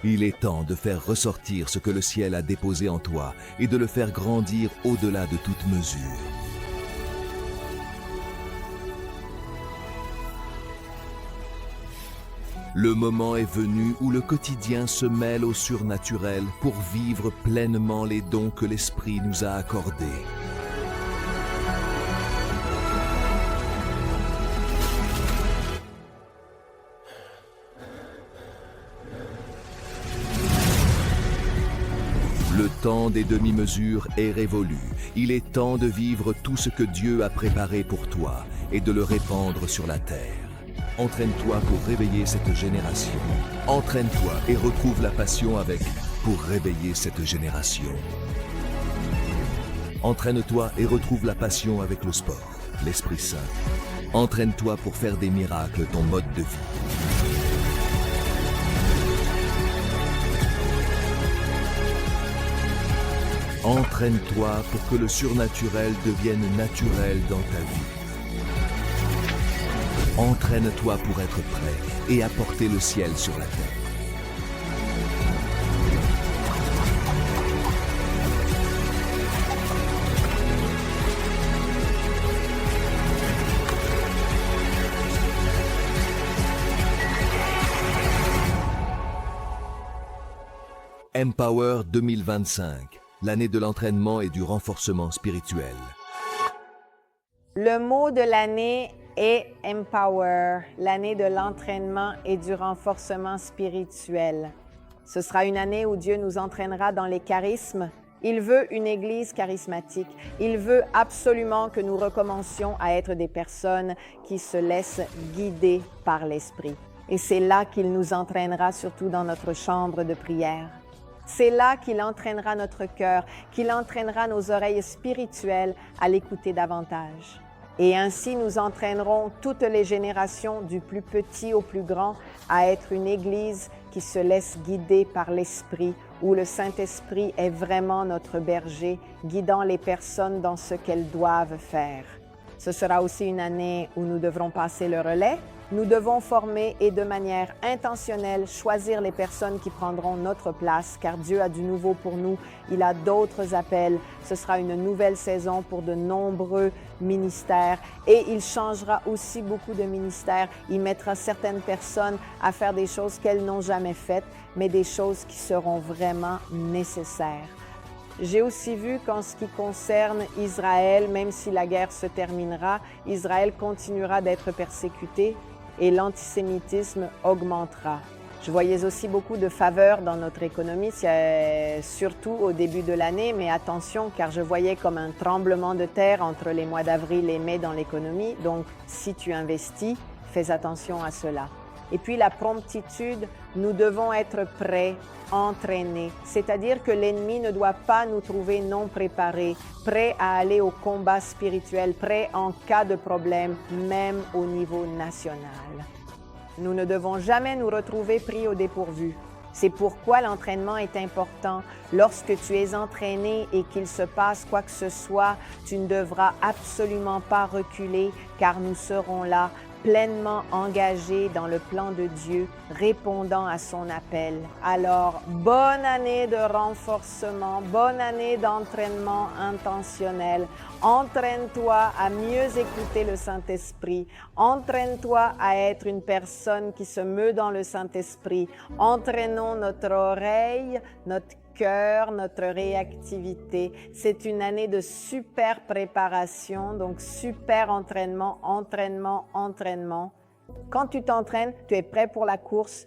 Il est temps de faire ressortir ce que le ciel a déposé en toi et de le faire grandir au-delà de toute mesure. Le moment est venu où le quotidien se mêle au surnaturel pour vivre pleinement les dons que l'Esprit nous a accordés. Le temps des demi-mesures est révolu. Il est temps de vivre tout ce que Dieu a préparé pour toi et de le répandre sur la terre. Entraîne-toi pour réveiller cette génération. Entraîne-toi et retrouve la passion avec pour réveiller cette génération. Entraîne-toi et retrouve la passion avec le sport, l'Esprit Saint. Entraîne-toi pour faire des miracles ton mode de vie. Entraîne-toi pour que le surnaturel devienne naturel dans ta vie. Entraîne-toi pour être prêt et apporter le ciel sur la terre. Empower 2025, l'année de l'entraînement et du renforcement spirituel. Le mot de l'année est Empower, l'année de l'entraînement et du renforcement spirituel. Ce sera une année où Dieu nous entraînera dans les charismes. Il veut une Église charismatique. Il veut absolument que nous recommencions à être des personnes qui se laissent guider par l'Esprit. Et c'est là qu'il nous entraînera, surtout dans notre chambre de prière. C'est là qu'il entraînera notre cœur, qu'il entraînera nos oreilles spirituelles à l'écouter davantage. Et ainsi, nous entraînerons toutes les générations, du plus petit au plus grand, à être une Église qui se laisse guider par l'Esprit, où le Saint-Esprit est vraiment notre berger, guidant les personnes dans ce qu'elles doivent faire. Ce sera aussi une année où nous devrons passer le relais. Nous devons former et de manière intentionnelle choisir les personnes qui prendront notre place, car Dieu a du nouveau pour nous. Il a d'autres appels. Ce sera une nouvelle saison pour de nombreux ministères et il changera aussi beaucoup de ministères. Il mettra certaines personnes à faire des choses qu'elles n'ont jamais faites, mais des choses qui seront vraiment nécessaires. J'ai aussi vu qu'en ce qui concerne Israël, même si la guerre se terminera, Israël continuera d'être persécuté et l'antisémitisme augmentera. Je voyais aussi beaucoup de faveurs dans notre économie, surtout au début de l'année, mais attention, car je voyais comme un tremblement de terre entre les mois d'avril et mai dans l'économie. Donc, si tu investis, fais attention à cela. Et puis la promptitude, nous devons être prêts, entraînés. C'est-à-dire que l'ennemi ne doit pas nous trouver non préparés, prêts à aller au combat spirituel, prêts en cas de problème, même au niveau national. Nous ne devons jamais nous retrouver pris au dépourvu. C'est pourquoi l'entraînement est important. Lorsque tu es entraîné et qu'il se passe quoi que ce soit, tu ne devras absolument pas reculer, car nous serons là, pleinement engagés dans le plan de Dieu, répondant à son appel. Alors, bonne année de renforcement, bonne année d'entraînement intentionnel. Entraîne-toi à mieux écouter le Saint-Esprit. Entraîne-toi à être une personne qui se meut dans le Saint-Esprit. Entraînons notre oreille, notre cœur, notre réactivité. C'est une année de super préparation, donc super entraînement, entraînement, entraînement. Quand tu t'entraînes, tu es prêt pour la course,